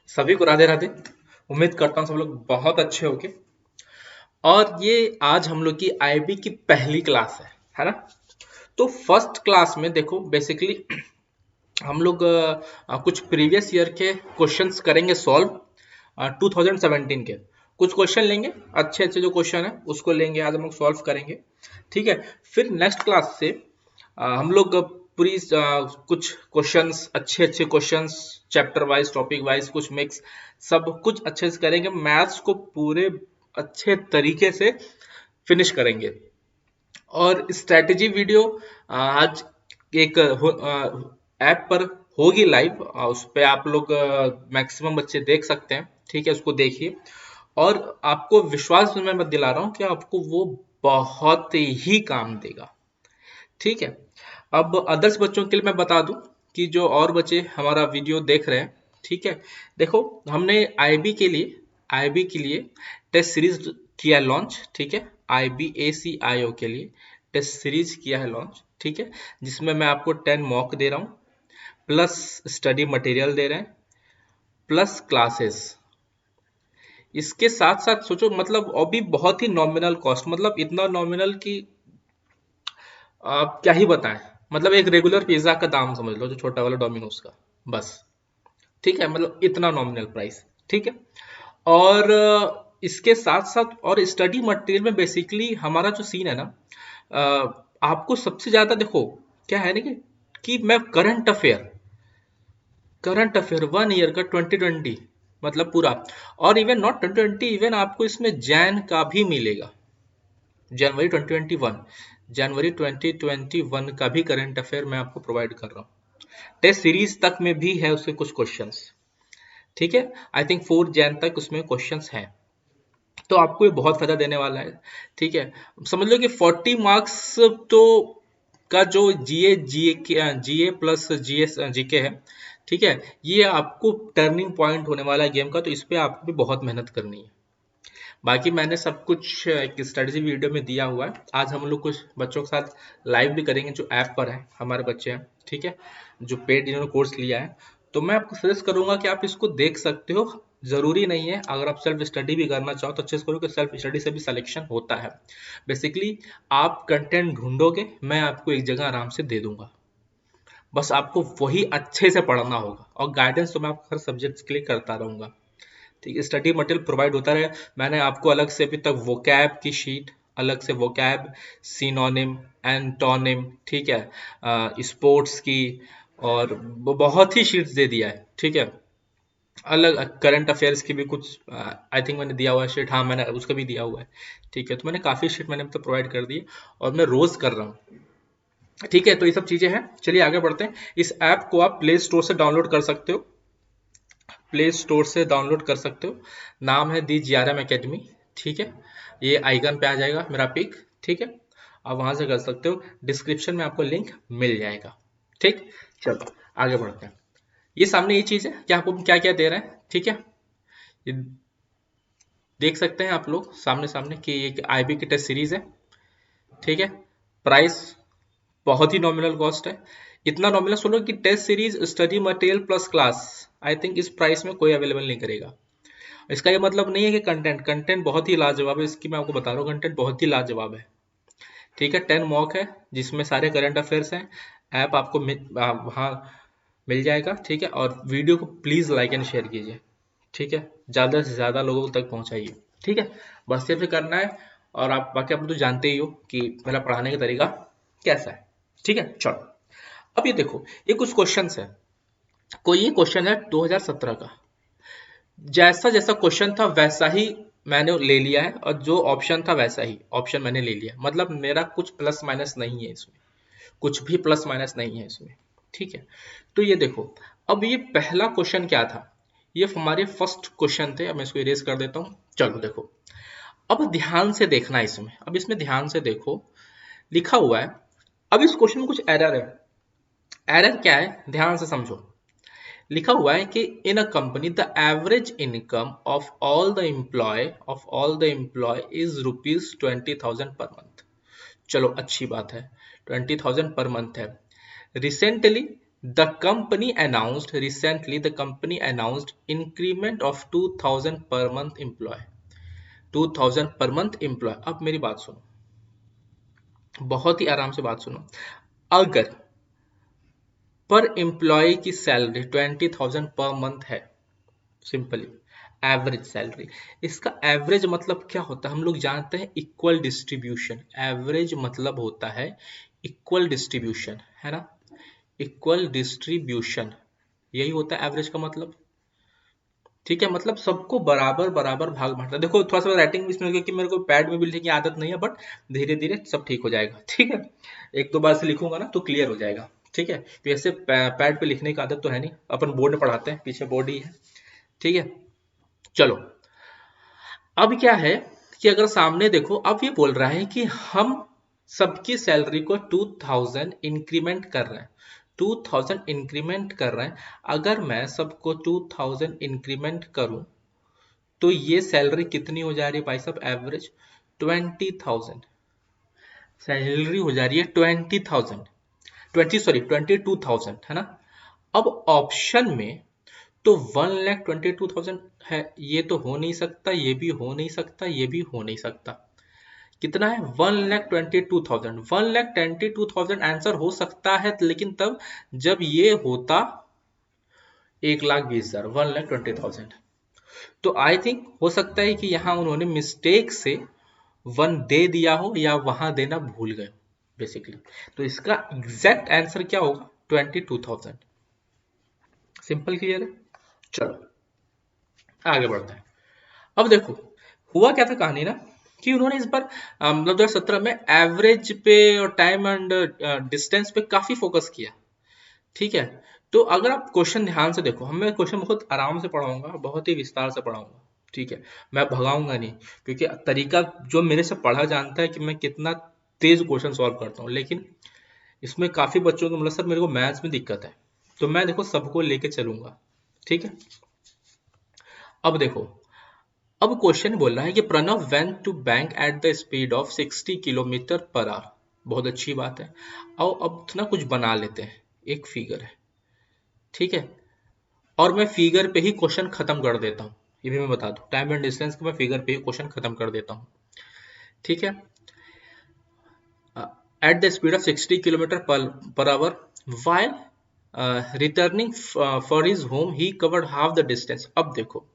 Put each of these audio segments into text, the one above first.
सभी को राधे राधे। उम्मीद करता हूँ सब लोग बहुत अच्छे होंगे। और ये आज हम लोग की आईबी की पहली क्लास है ना। तो फर्स्ट क्लास में देखो बेसिकली हम लोग कुछ प्रीवियस ईयर के क्वेश्चंस करेंगे सॉल्व। 2017 के कुछ क्वेश्चन लेंगे, अच्छे अच्छे जो क्वेश्चन है उसको लेंगे, आज हम लोग सॉल्व करेंगे। ठीक है, फिर नेक्स्ट क्लास से हम लोग पूरी कुछ क्वेश्चंस, अच्छे अच्छे questions, chapter wise topic wise कुछ मिक्स, सब कुछ अच्छे से करेंगे। मैथ्स को पूरे अच्छे तरीके से फिनिश करेंगे। और स्ट्रेटेजी वीडियो आज एक ऐप पर होगी लाइव, उस पर आप लोग मैक्सिमम बच्चे देख सकते हैं। ठीक है, उसको देखिए और आपको विश्वास मैं मत दिला रहा हूँ कि आपको वो बहुत ही काम देगा। ठीक है, अब अदर्स बच्चों के लिए मैं बता दूं कि जो और बच्चे हमारा वीडियो देख रहे हैं, ठीक है, देखो हमने आईबी के लिए टेस्ट सीरीज किया लॉन्च। ठीक है, IBACIO के लिए टेस्ट सीरीज किया है लॉन्च। ठीक है, जिसमें मैं आपको 10 मॉक दे रहा हूँ, प्लस स्टडी मटेरियल दे रहे हैं, प्लस क्लासेस। इसके साथ साथ सोचो, मतलब अभी बहुत ही नॉमिनल कॉस्ट, मतलब इतना नॉमिनल कि आप क्या ही बताएं। मतलब एक रेगुलर पिज्जा का दाम समझ लो, जो छोटा वाला डोमिनोज का, बस। ठीक है, मतलब इतना नॉमिनल प्राइस। ठीक है, और इसके साथ साथ और स्टडी मटेरियल में बेसिकली हमारा जो सीन है ना, आपको सबसे ज्यादा देखो क्या है ना कि मैं करंट अफेयर 1 ईयर का 2020, मतलब पूरा। और इवन नॉट 2020, इवन आपको इसमें जैन का भी मिलेगा, जनवरी 2021, जनवरी 2021 का भी करंट अफेयर मैं आपको प्रोवाइड कर रहा हूँ। टेस्ट सीरीज तक में भी है उसके कुछ क्वेश्चंस। ठीक है, आई थिंक 4 जैन तक उसमें क्वेश्चंस हैं, तो आपको ये बहुत फायदा देने वाला है। ठीक है, समझ लो कि 40 मार्क्स तो का जो जीए प्लस जीएस जीके है। ठीक है, ये आपको टर्निंग पॉइंट होने वाला है गेम का, तो इस पे आपको भी बहुत मेहनत करनी है। बाकी मैंने सब कुछ एक स्ट्रेटजी वीडियो में दिया हुआ है। आज हम लोग कुछ बच्चों के साथ लाइव भी करेंगे जो ऐप पर है, हमारे बच्चे हैं। ठीक है, जो पेड इन्होंने कोर्स लिया है, तो मैं आपको सजेस्ट करूंगा कि आप इसको देख सकते हो। जरूरी नहीं है, अगर आप सेल्फ स्टडी भी करना चाहो तो अच्छे से करो, कि सेल्फ स्टडी से भी सिलेक्शन होता है। बेसिकली आप कंटेंट ढूंढोगे, मैं आपको एक जगह आराम से दे दूंगा, बस आपको वही अच्छे से पढ़ना होगा। और गाइडेंस तो मैं आपको हर सब्जेक्ट के लिए करता रहूंगा। ठीक है, स्टडी मटेरियल प्रोवाइड होता रहे। मैंने आपको अलग से अभी तक वोकैब की शीट, अलग से वोकैब, सिनोनिम, एंटोनिम, ठीक है, स्पोर्ट्स की, और बहुत ही शीट्स दे दिया है। ठीक है, अलग करंट अफेयर्स की भी कुछ आई थिंक मैंने दिया हुआ है शीट, हाँ मैंने उसका भी दिया हुआ है। ठीक है, तो मैंने काफ़ी शीट मैंने तो प्रोवाइड कर दी है, और मैं रोज कर रहा हूँ। ठीक है, तो ये सब चीज़ें हैं। चलिए आगे बढ़ते हैं। इस ऐप को आप प्ले स्टोर से डाउनलोड कर सकते हो, प्ले स्टोर से डाउनलोड कर सकते हो। नाम है दी जीआरएम एकेडमी। ठीक है, ये आइकन पे आ जाएगा मेरा पिक। ठीक है, आप वहां से कर सकते हो, डिस्क्रिप्शन में आपको लिंक मिल जाएगा। ठीक, चलो आगे बढ़ते हैं। ये सामने ये चीज है कि आपको क्या क्या दे रहे हैं। ठीक है, ये देख सकते हैं आप लोग सामने सामने कि ये आईबी की टेस्ट सीरीज है। ठीक है, प्राइस बहुत ही नॉमिनल कॉस्ट है। इतना नॉमिनल सुनो कि test series, study material plus class, I think इस प्राइस में कोई अवेलेबल नहीं करेगा। इसका ये मतलब नहीं है कि कंटेंट कंटेंट बहुत ही लाजवाब है, इसकी मैं आपको बता रहा हूँ, कंटेंट बहुत ही लाजवाब है। ठीक है, 10 मॉक है जिसमें सारे करंट अफेयर्स हैं। ऐप आपको वहाँ मिल जाएगा। ठीक है, और वीडियो को प्लीज़ लाइक एंड शेयर कीजिए। ठीक है, ज़्यादा से ज़्यादा लोगों तक पहुँचाइए। ठीक है, बस ये करना है। और आप बाकी आप तो जानते ही हो कि मेरा पढ़ाने का तरीका कैसा है। ठीक है, चलो अब ये देखो, ये कुछ क्वेश्चन है। कोई ये क्वेश्चन है 2017 का, जैसा जैसा क्वेश्चन था वैसा ही मैंने ले लिया है, और जो ऑप्शन था वैसा ही ऑप्शन मैंने ले लिया, मतलब मेरा कुछ प्लस माइनस नहीं है इसमें, कुछ भी प्लस माइनस नहीं है इसमें। ठीक है, तो ये देखो, अब ये पहला क्वेश्चन क्या था, ये हमारे फर्स्ट क्वेश्चन थे। अब मैं इसको इरेज कर देता हूँ। चलो देखो, अब ध्यान से देखना है इसमें, अब इसमें ध्यान से देखो, लिखा हुआ है। अब इस क्वेश्चन में कुछ एरर है। एरर क्या है, ध्यान से समझो। लिखा हुआ है कि in a company the average income of all the employee is ₹20,000 per month. चलो अच्छी बात है, 20,000 पर मंथ है। Recently The company announced recently, the company announced increment of 2000 per month employee. 2000 per month employee. अब मेरी बात सुनो, बहुत ही आराम से बात सुनो। अगर पर एम्प्लॉय की सैलरी 20,000 पर मंथ है, सिंपली एवरेज सैलरी, इसका एवरेज मतलब क्या होता है हम लोग जानते हैं, इक्वल डिस्ट्रीब्यूशन। एवरेज मतलब होता है इक्वल डिस्ट्रीब्यूशन, है ना, इक्वल डिस्ट्रीब्यूशन, यही होता है एवरेज का मतलब। ठीक है, मतलब सबको बराबर बराबर भाग बांटना। देखो थोड़ा सा राइटिंग में इसमें कि मेरे को पैड में भी लिखने की आदत नहीं है, बट धीरे धीरे सब ठीक हो जाएगा। ठीक है, एक दो बार से लिखूंगा ना तो क्लियर हो जाएगा। ठीक है, तो ऐसे पैड पे लिखने की आदत तो है नहीं, अपन बोर्ड में पढ़ाते हैं, पीछे बोर्ड ही है। ठीक है, चलो अब क्या है कि अगर सामने देखो, अब ये बोल रहा है कि हम सबकी सैलरी को 2000 इंक्रीमेंट कर रहे हैं, 2000 इंक्रीमेंट कर रहे हैं। अगर मैं सबको 2000 इंक्रीमेंट करूं तो ये सैलरी कितनी हो जा रही है भाई साहब, एवरेज 20,000 सैलरी हो जा रही है, 20,000, 22,000, है ना। अब ऑप्शन में तो 1,22,000 है, ये तो हो नहीं सकता, ये भी हो नहीं सकता, ये भी हो नहीं सकता। कितना है, 1,22,000, 1,22,000 आंसर हो सकता है, लेकिन तब जब ये होता 1,20,000, 1,20,000। तो आई थिंक हो सकता है कि यहाँ उन्होंने मिस्टेक से 1 दे दिया हो या वहां देना भूल गए बेसिकली। तो इसका एग्जैक्ट आंसर क्या होगा, 22,000। सिंपल, क्लियर है। चलो आगे बढ़ते हैं। अब देखो हुआ क्या था कहानी ना, कि उन्होंने इस बार मतलब 2017 में एवरेज पे और टाइम एंड डिस्टेंस पे काफी फोकस किया। ठीक है, तो अगर आप क्वेश्चन ध्यान से देखो, मैं क्वेश्चन बहुत आराम से पढ़ाऊंगा, बहुत ही विस्तार से पढ़ाऊंगा। ठीक है, मैं भगाऊंगा नहीं, क्योंकि तरीका जो मेरे से पढ़ा जानता है कि मैं कितना तेज क्वेश्चन सॉल्व करता हूँ। लेकिन इसमें काफी बच्चों को मतलब सर मेरे को मैथ्स में दिक्कत है, तो मैं देखो सबको लेके चलूंगा। ठीक है, अब देखो, अब क्वेश्चन बोल रहा है कि Pranav went to bank at the speed of 60 kilometre per hour. बहुत अच्छी बात है। अब ना कुछ बना लेते हैं, एक फिगर है। ठीक है, और मैं फिगर पे ही क्वेश्चन खत्म कर देता हूँ, ये भी मैं बता दूं, टाइम एंड डिस्टेंस को मैं फिगर पे ही क्वेश्चन खत्म कर देता हूँ। ठीक है, eight the speed of 60 kilometre per our while returning for his home he covered half the distance. अब देखो,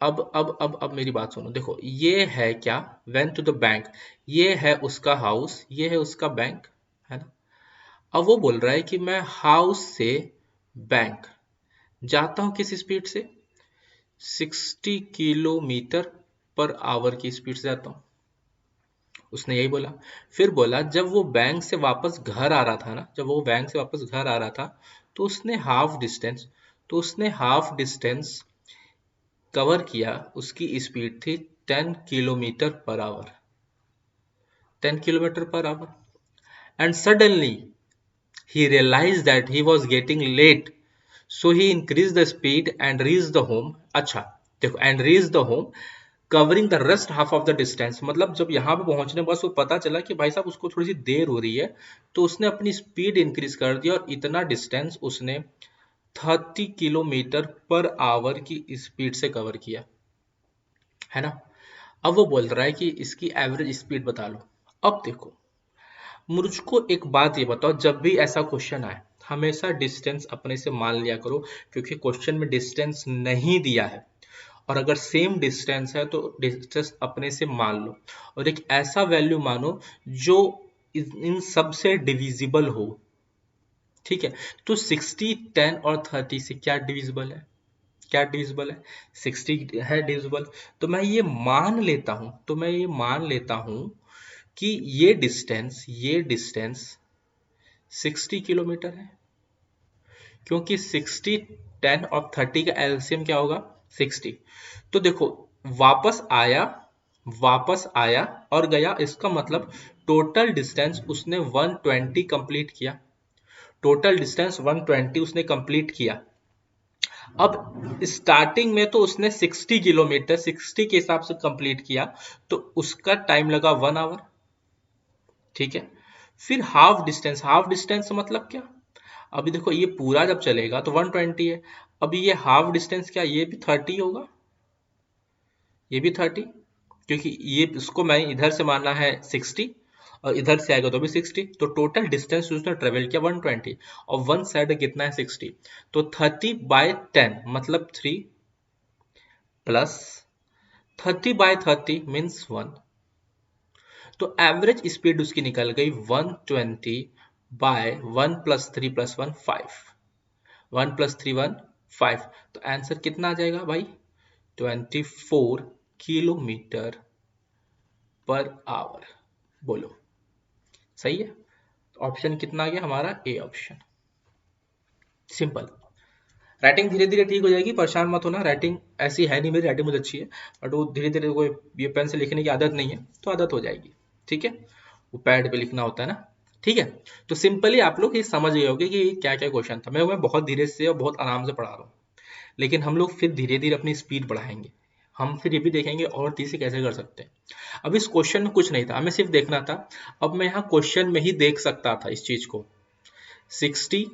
अब मेरी बात सुनो, देखो ये है क्या, वेंट टू द बैंक, ये है उसका हाउस, ये है उसका बैंक, है ना। अब वो बोल रहा है कि मैं हाउस से बैंक जाता हूं किस स्पीड से, 60 किलोमीटर पर आवर की स्पीड से जाता हूं, उसने यही बोला। फिर बोला जब वो बैंक से वापस घर आ रहा था ना, जब वो बैंक से वापस घर आ रहा था तो उसने हाफ डिस्टेंस, तो उसने हाफ डिस्टेंस कवर किया, उसकी स्पीड थी 10 kilometre per our, 10 kilometre per hour. And suddenly he realized that he was getting late, so he increased the speed and reached the home। अच्छा देखो, and reached the home covering the rest half of the distance, मतलब जब यहाँ पे पहुंचने बस वो पता चला कि भाई साहब उसको थोड़ी सी देर हो रही है, तो उसने अपनी स्पीड इंक्रीज कर दी और इतना डिस्टेंस उसने 30 किलोमीटर पर आवर की स्पीड से कवर किया, है ना। अब वो बोल रहा है कि इसकी एवरेज स्पीड बता लो। अब देखो, मुझको एक बात ये बताओ, जब भी ऐसा क्वेश्चन आए हमेशा डिस्टेंस अपने से मान लिया करो, क्योंकि क्वेश्चन में डिस्टेंस नहीं दिया है, और अगर सेम डिस्टेंस है तो डिस्टेंस अपने से मान लो, और एक ऐसा वैल्यू मानो जो इन सब से डिविजिबल हो। ठीक है, तो 60, 10 और 30 से क्या डिविजिबल है, क्या डिविजिबल है, 60 है डिविजिबल। तो मैं ये मान लेता हूं, तो मैं ये मान लेता हूं कि ये डिस्टेंस 60 किलोमीटर है, क्योंकि 60, 10 और 30 का एलसीएम क्या होगा, 60। तो देखो, वापस आया, वापस आया और गया, इसका मतलब टोटल डिस्टेंस उसने 120 कंप्लीट किया, टोटल डिस्टेंस 120 उसने कंप्लीट किया। अब स्टार्टिंग में तो उसने 60 किलोमीटर 60 के हिसाब से कंप्लीट किया, तो उसका टाइम लगा 1 आवर। ठीक है, फिर हाफ डिस्टेंस, हाफ डिस्टेंस मतलब क्या, अभी देखो ये पूरा जब चलेगा तो 120 है। अभी ये हाफ डिस्टेंस क्या, ये भी 30 होगा, ये भी 30, क्योंकि ये इसको मैं इधर से माना है 60 और इधर से आएगा तो भी 60, तो टोटल डिस्टेंस उसने ट्रेवल किया 120 और वन साइड कितना है 60, तो 30/10 मतलब 3 प्लस 30/30 मीन्स 1, तो एवरेज स्पीड उसकी निकल गई 120/1 + 3 + 1 5, 1 + 3 1 5, तो आंसर कितना आ जाएगा भाई 24 किलोमीटर पर आवर। बोलो सही है? ऑप्शन कितना आ गया हमारा, ए ऑप्शन। सिंपल। राइटिंग धीरे धीरे ठीक हो जाएगी, परेशान मत होना, राइटिंग ऐसी है नहीं, मेरी राइटिंग बहुत अच्छी है, बट वो धीरे धीरे, कोई ये पेन से लिखने की आदत नहीं है तो आदत हो जाएगी, ठीक है, वो पैड पे लिखना होता है ना, ठीक है। तो सिंपली आप लोग ये समझ गए होंगे कि क्या क्या क्वेश्चन था। मैं बहुत धीरे से और बहुत आराम से पढ़ा रहा हूँ, लेकिन हम लोग फिर धीरे धीरे अपनी स्पीड बढ़ाएंगे, हम फिर ये भी देखेंगे और तीसरे कैसे कर सकते हैं। अब इस क्वेश्चन में कुछ नहीं था, हमें सिर्फ देखना था। अब मैं यहाँ क्वेश्चन में ही देख सकता था इस चीज को, 60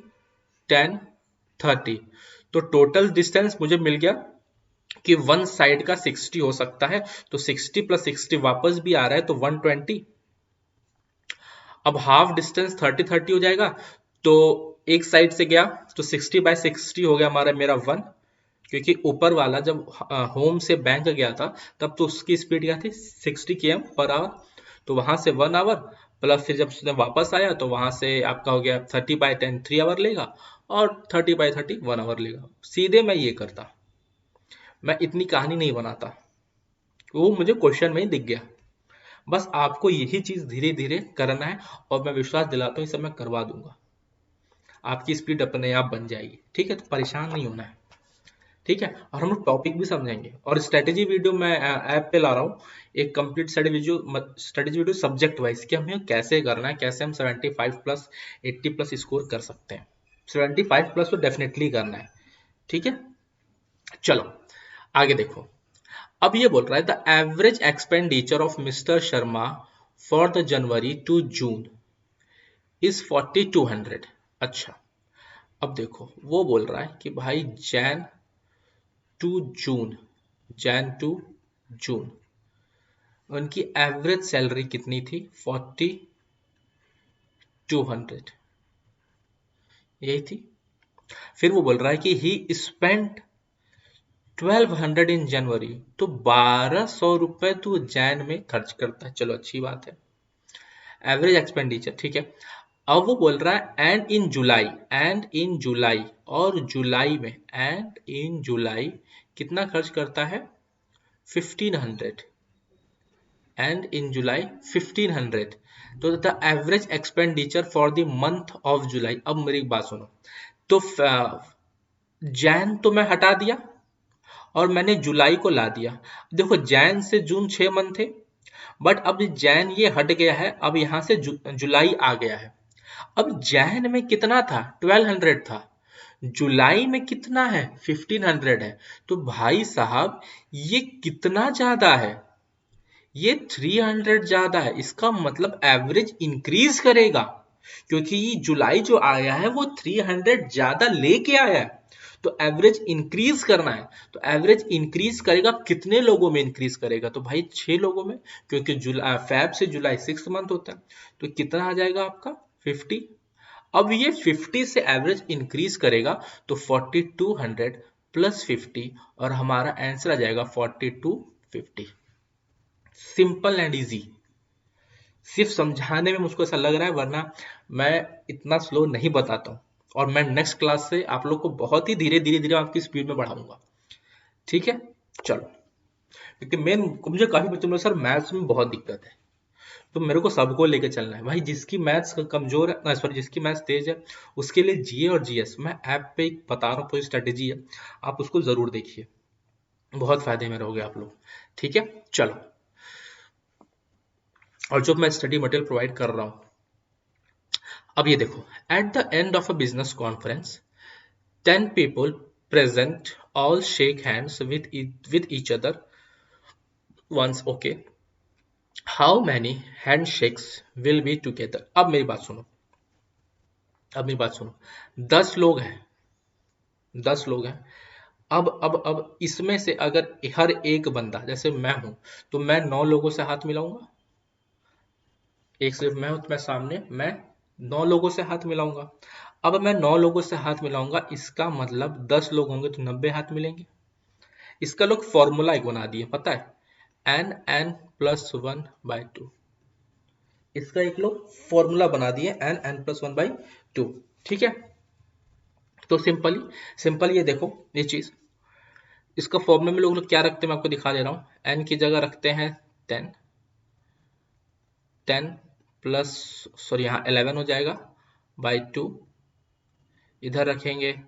10 30, तो टोटल डिस्टेंस मुझे मिल गया कि वन साइड का 60 हो सकता है, तो 60 + 60 वापस भी आ रहा है तो 120। अब हाफ डिस्टेंस 30 हो जाएगा, तो एक साइड से गया तो 60/60 हो गया हमारा, मेरा 1, क्योंकि ऊपर वाला जब होम से बैंक गया था तब तो उसकी स्पीड क्या थी 60 km/h, तो वहां से 1 आवर प्लस फिर जब उसने वापस आया तो वहां से आपका हो गया 30/10 3 आवर लेगा और 30/30 1 आवर लेगा। सीधे मैं ये करता, मैं इतनी कहानी नहीं बनाता, वो मुझे क्वेश्चन में ही दिख गया। बस आपको यही चीज धीरे धीरे करना है और मैं विश्वास दिलाता हूँ ये सब मैं करवा दूंगा, आपकी स्पीड अपने आप बन जाएगी, ठीक है, तो परेशान नहीं होना है, ठीक है। और हम लोग टॉपिक भी समझेंगे और स्ट्रेटेजी वीडियो मैं ऐप पे ला रहा हूँ, एक complete strategy video subject wise कि हमें कैसे करना है, कैसे हम 75+ 80+ स्कोर कर सकते हैं। 75+ तो डेफिनेटली करना है, ठीक है। चलो आगे देखो, अब ये बोल रहा है the average expenditure of mister Sharma for the January to June is 4200। अच्छा, अब देखो वो बोल रहा है कि भाई Jan to June, Jan to June उनकी एवरेज सैलरी कितनी थी, 4200, यही थी। फिर वो बोल रहा है कि ही स्पेंट 1200 इन जनवरी, तो 1200 रुपए तो जैन में खर्च करता है, चलो अच्छी बात है, एवरेज एक्सपेंडिचर, ठीक है। अब वो बोल रहा है and in July, and in जुलाई, और जुलाई में, एंड इन जुलाई कितना खर्च करता है 1500, एंड इन जुलाई 1500, तो the average expenditure for the month of July. अब मेरी बात सुनो, तो जैन तो मैं हटा दिया और मैंने जुलाई को ला दिया। देखो जैन से जून 6 मंथ थे, बट अब जैन ये हट गया है, अब यहां से जुलाई आ गया है। अब जैन में कितना था 1200 था, जुलाई में कितना है 1500 है, तो भाई साहब ये कितना ज्यादा है, ये 300 ज्यादा है। इसका मतलब एवरेज इंक्रीज करेगा, क्योंकि ये जुलाई जो आया है वो 300 ज्यादा लेके आया है, तो एवरेज इंक्रीज करना है। तो एवरेज इंक्रीज करेगा, कितने लोगों में इंक्रीज करेगा, तो भाई 6 लोगों में, क्योंकि जुलाई फैब से जुलाई 6 मंथ होता है, तो कितना आ जाएगा आपका 50। अब ये 50 से एवरेज इंक्रीज करेगा तो 4200 + 50 और हमारा आंसर आ जाएगा 4250। सिंपल एंड इजी, सिर्फ समझाने में मुझको ऐसा लग रहा है, वरना मैं इतना स्लो नहीं बताता हूँ, और मैं नेक्स्ट क्लास से आप लोग को बहुत ही धीरे धीरे धीरे आपकी स्पीड में बढ़ाऊंगा, ठीक है। चलो, क्योंकि मेन मुझे काफी बच्चों में सर मैथ्स में बहुत दिक्कत है, तो मेरे को सबको लेके चलना है भाई, जिसकी मैथ्स कमजोर है, सॉरी जिसकी मैथ्स तेज है, उसके लिए जीए और जीएस मैं ऐप पे एक बता रहा हूँ, पूरी स्ट्रेटेजी है, आप उसको जरूर देखिए, बहुत फायदे में रहोगे आप लोग, ठीक है। चलो, और जो मैं स्टडी मटेरियल प्रोवाइड कर रहा हूँ, अब ये देखो, at the end of a business conference 10 people present all shake hands with each other once, okay, how many handshakes will be together। अब मेरी बात सुनो, अब मेरी बात सुनो, 10 लोग हैं, 10 लोग हैं। अब इसमें से अगर हर एक बंदा, जैसे मैं हूं, तो मैं 9 लोगों से हाथ मिलाऊंगा। एक सिर्फ मैं हूं, तो मैं सामने मैं 9 लोगों से हाथ मिलाऊंगा। अब मैं 9 लोगों से हाथ मिलाऊंगा, इसका मतलब 10 लोग होंगे तो 90 हाथ मिलेंगे। इसका लोग फॉर्मूला एक बना दिए, पता है, n+1/2। इसका एक लोग फॉर्मूला बना दिए, n+1/2। ठीक है, तो सिंपल ये देखो ये चीज, इसका फॉर्मूला में लोग क्या रखते हैं, मैं आपको दिखा दे रहा हूँ। n की जगह रखते हैं 10, 10 प्लस, सॉरी यहाँ 11 हो जाएगा बाई 2। इधर रखेंगे,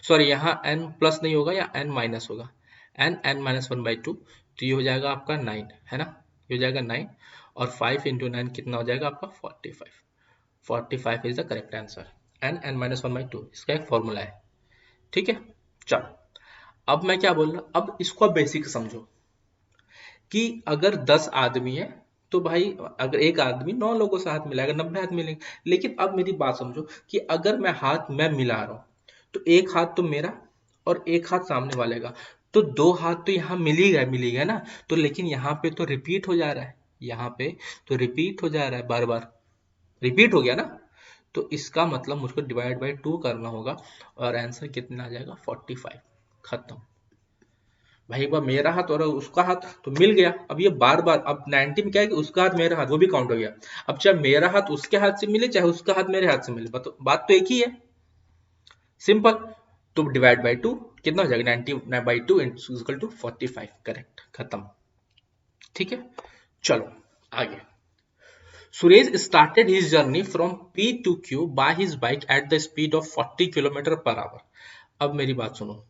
सॉरी यहाँ n प्लस नहीं होगा, या n माइनस होगा, n-1/2। तो ये हो जाएगा आपका 9, है ना, ये हो जाएगा 9। और 5 इंटू 9 कितना हो जाएगा आपका 45। 45 is the correct answer, n-1/2 इसका एक फॉर्मूला है। ठीक है, चलो अब मैं क्या बोल रहा, अब इसको आप बेसिक समझो कि अगर 10 आदमी है, तो भाई अगर एक आदमी 9 लोगों से हाथ मिलाएगा, 90 हाथ मिलेंगे। लेकिन अब मेरी बात समझो कि अगर मैं मिला रहा हूं, तो एक हाथ तो मेरा और एक हाथ सामने वाले का, तो 2 हाथ तो यहाँ मिल ही गए ना। तो लेकिन यहाँ पे तो रिपीट हो जा रहा है, यहाँ पे तो रिपीट हो जा रहा है, बार बार रिपीट हो गया ना। तो इसका मतलब मुझको डिवाइड बाई 2 करना होगा, और आंसर कितना आ जाएगा 45। खत्म भाई, एक बार मेरा हाथ और उसका हाथ तो मिल गया। अब ये बार बार, अब 90 में क्या है कि उसका हाथ मेरा हाथ वो भी काउंट हो गया। अब चाहे मेरा हाथ उसके हाथ से मिले, चाहे उसका हाथ मेरे हाथ से मिले, बात तो एक ही है, सिंपल। तो डिवाइड बाई 2 कितना हो जाएगा, 90/2 इक्वल टू 45, करेक्ट, खत्म। ठीक है, चलो आगे। Suresh started his journey from P to Q by his bike at the speed of 40 kilometer per hour. अब मेरी बात सुनो,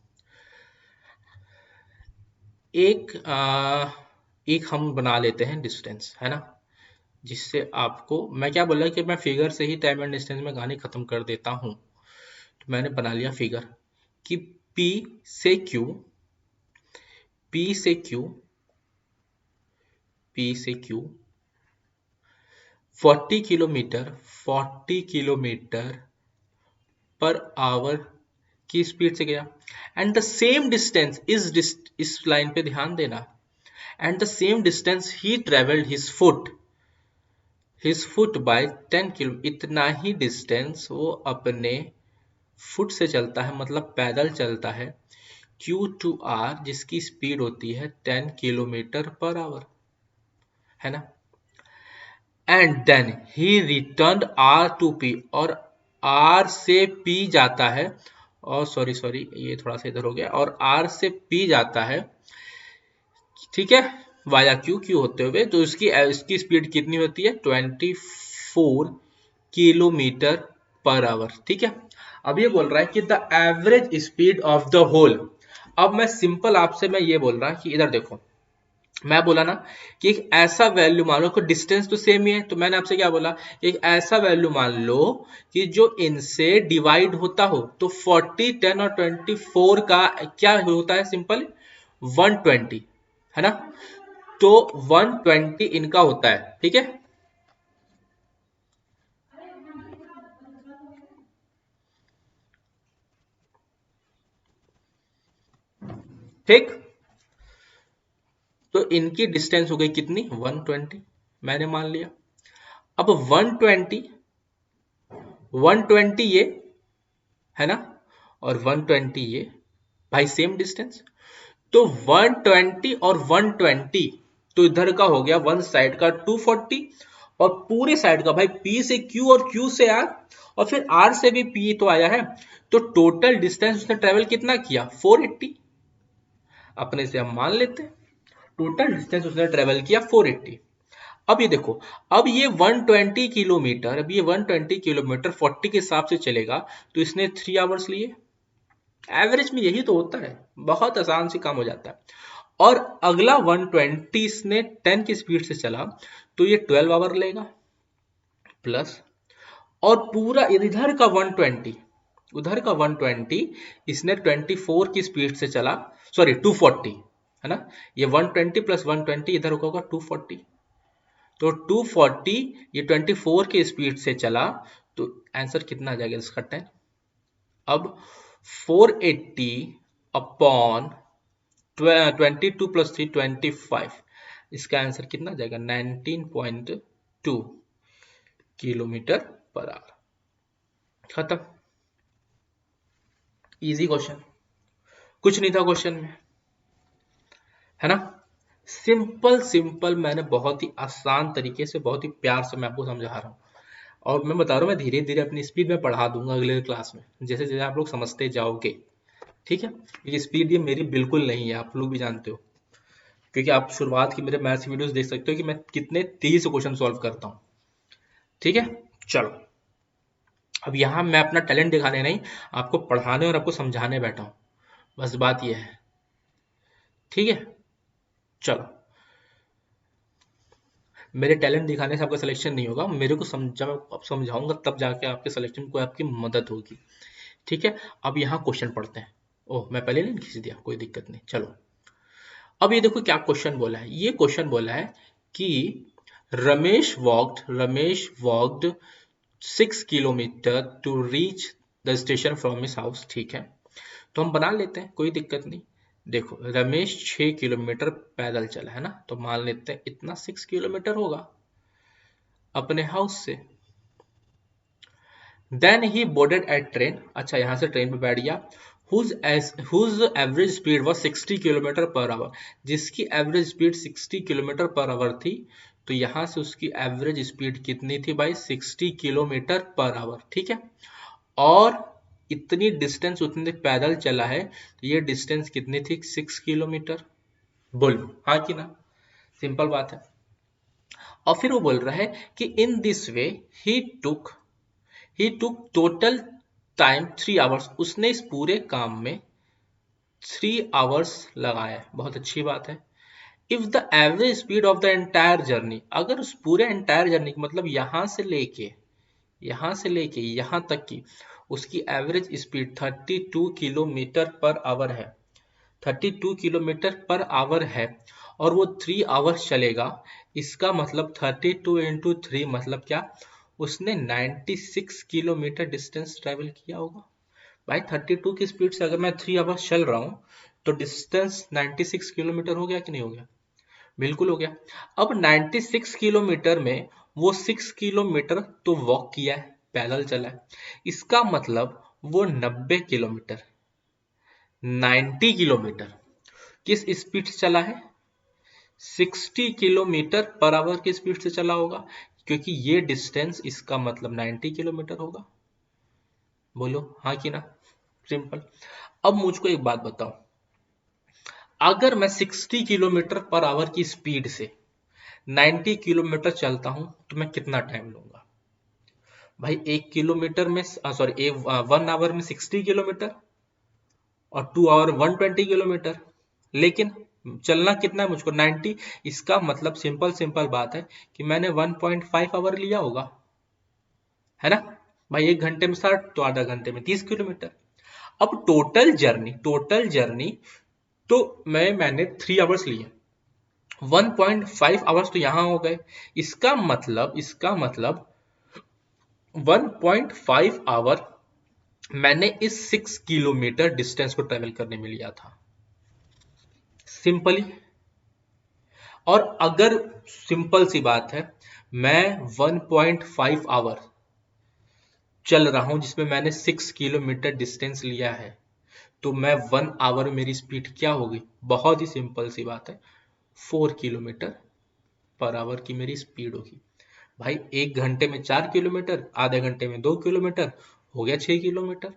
एक हम बना लेते हैं डिस्टेंस, है ना, जिससे आपको, मैं क्या बोला कि मैं फिगर से ही टाइम एंड डिस्टेंस में कहानी खत्म कर देता हूं। तो मैंने बना लिया फिगर कि P से Q, P से Q, P से Q 40 किलोमीटर की स्पीड से गया। एंड द सेम डिस्टेंस इस लाइन पे ध्यान देना, and the same distance he travelled his foot by 10 kilo, इतना ही डिस्टेंस वो अपने फुट से चलता है, मतलब पैदल चलता है, Q2R जिसकी स्पीड होती है 10 किलोमीटर पर आवर, है ना। And then he return R to P, और R से P जाता है, और सॉरी ये थोड़ा सा इधर हो गया, और R से P जाता है, ठीक है, वाया क्यू होते हुए। तो इसकी स्पीड कितनी होती है, 24 किलोमीटर पर आवर। ठीक है, अब ये बोल रहा है कि the average speed of the whole. अब मैं सिंपल आपसे मैं ये बोल रहा कि इधर देखो, मैं बोला ना कि एक ऐसा वैल्यू मान लो, डिस्टेंस तो सेम ही है, तो मैंने आपसे क्या बोला, एक ऐसा वैल्यू मान लो कि जो इनसे डिवाइड होता हो। तो 40, 10 और 24 का क्या होता है, सिंपल 120, है ना। तो 120 इनका होता है, ठीक है। ठीक, तो इनकी डिस्टेंस हो गई कितनी, 120, मैंने मान लिया। अब 120 ये, है ना, और 120 ये, भाई सेम डिस्टेंस। तो 120 और 120, तो इधर का हो गया वन साइड का 240, और पूरे साइड का भाई P से Q और Q से R, और फिर R से भी P तो आया है। तो टोटल डिस्टेंस उसने ट्रेवल कितना किया, 480। अपने से हम मान लेते हैं टोटल डिस्टेंस उसने ट्रेवल किया 480। अब ये देखो, अब ये 120 किलोमीटर, अब ये 120 किलोमीटर 40 के हिसाब से चलेगा, तो इसने 3 आवर्स लिए। एवरेज में यही तो होता है, बहुत आसान से काम हो जाता है। और अगला 120 इसने 10 की स्पीड से चला, तो ये 12 आवर लेगा प्लस, और पूरा इधर का 120, उधर का 120 इसने 24 की स्पीड से चला, सॉरी 240, है ना। ये 120 प्लस 120 इधर होगा 240, तो 240 ये 24 की स्पीड से चला, तो आंसर कितना आ जाएगा इसका 10। अब 480 अपॉन 22 प्लस 3 25, इसका आंसर कितना आ जाएगा 19.2 किलोमीटर पर आवर। खत्म, इजी क्वेश्चन, कुछ नहीं था क्वेश्चन में, है ना। सिंपल सिंपल, मैंने बहुत ही आसान तरीके से, बहुत ही प्यार से मैं आपको समझा रहा हूँ। और मैं बता रहा हूँ, मैं धीरे धीरे अपनी स्पीड में बढ़ा दूंगा अगले क्लास में, जैसे जैसे आप लोग समझते जाओगे। ठीक है, ये स्पीड ये मेरी बिल्कुल नहीं है, आप लोग भी जानते हो, क्योंकि आप शुरुआत की मेरे मैथ्स वीडियोस देख सकते हो कि मैं कितने तेजी से क्वेश्चन सॉल्व करता हूँ। ठीक है, चलो अब यहाँ मैं अपना टैलेंट दिखाने नहीं, आपको पढ़ाने और आपको समझाने बैठा हूँ, बस बात यह है। ठीक है, चलो, मेरे टैलेंट दिखाने से आपका सिलेक्शन नहीं होगा, मेरे को समझाऊंगा तब जाके आपके सिलेक्शन को आपकी मदद होगी। ठीक है, अब यहाँ क्वेश्चन पढ़ते हैं। ओह, मैं पहले नहीं खींच दिया, कोई दिक्कत नहीं। चलो अब ये देखो क्या क्वेश्चन बोला है। ये क्वेश्चन बोला है कि Ramesh walked 6 kilometer to reach the station from his house. ठीक है, तो हम बना लेते हैं, कोई दिक्कत नहीं। देखो रमेश 6 किलोमीटर पैदल चला है ना, तो मान लेते हैं इतना 6 किलोमीटर होगा अपने हाउस से। Then he boarded at train, अच्छा यहाँ से ट्रेन पे बैठ गया, whose average speed was 60 kilometre per hour, जिसकी average speed 60 kilometre per hour थी। तो यहाँ से उसकी एवरेज स्पीड कितनी थी भाई, 60 किलोमीटर पर आवर। ठीक है, और इतनी डिस्टेंस उतने पैदल चला है, तो ये डिस्टेंस कितनी थी, 6 किलोमीटर। बोलो हाँ कि ना, सिंपल बात है। और फिर वो बोल रहा है कि in this way he took total time 3 hours, उसने इस पूरे काम में 3 आवर्स लगाया। बहुत अच्छी बात है। If the average speed of the entire journey, अगर उस पूरे एंटायर जर्नी मतलब यहां से लेके यहां तक की उसकी average speed 32 kilometre per hour है, 32 किलोमीटर पर आवर है, और वो 3 आवर्स चलेगा, इसका मतलब 32 इंटू 3 मतलब क्या, उसने 96 किलोमीटर डिस्टेंस ट्रेवल किया होगा। भाई 32 की स्पीड से अगर मैं 3 आवर्स चल रहा हूं, तो डिस्टेंस 96 किलोमीटर हो गया कि नहीं हो गया, बिल्कुल हो गया। अब 96 किलोमीटर में वो 6 किलोमीटर तो वॉक किया है, पैदल चला है, इसका मतलब वो 90 किलोमीटर 90 किलोमीटर किस स्पीड से चला है, 60 किलोमीटर पर आवर की स्पीड से चला होगा, क्योंकि ये डिस्टेंस इसका मतलब 90 किलोमीटर होगा। बोलो हाँ कि ना, सिंपल। अब मुझको एक बात बताओ, अगर मैं 60 किलोमीटर पर आवर की स्पीड से 90 किलोमीटर चलता हूं, तो मैं कितना टाइम लूंगा भाई, 1 किलोमीटर में सॉरी 1 आवर में 60 किलोमीटर और 2 आवर 120 किलोमीटर, लेकिन चलना कितना है मुझको 90, इसका मतलब सिंपल बात है कि मैंने 1.5 आवर लिया होगा, है ना भाई। 1 घंटे में 60, तो आधा घंटे में 30 किलोमीटर। अब टोटल जर्नी तो मैंने 3 आवर्स लिए, 1.5 आवर्स तो यहां हो गए, इसका मतलब 1.5 आवर मैंने इस 6 किलोमीटर डिस्टेंस को ट्रेवल करने में लिया था, सिंपली। और अगर सिंपल सी बात है, मैं 1.5 आवर चल रहा हूं जिसमें मैंने 6 किलोमीटर डिस्टेंस लिया है, तो मैं 1 आवर में मेरी स्पीड क्या होगी, बहुत ही सिंपल सी बात है, 4 किलोमीटर पर आवर की मेरी स्पीड होगी। भाई 1 घंटे में 4 किलोमीटर, आधे घंटे में 2 किलोमीटर, हो गया 6 किलोमीटर।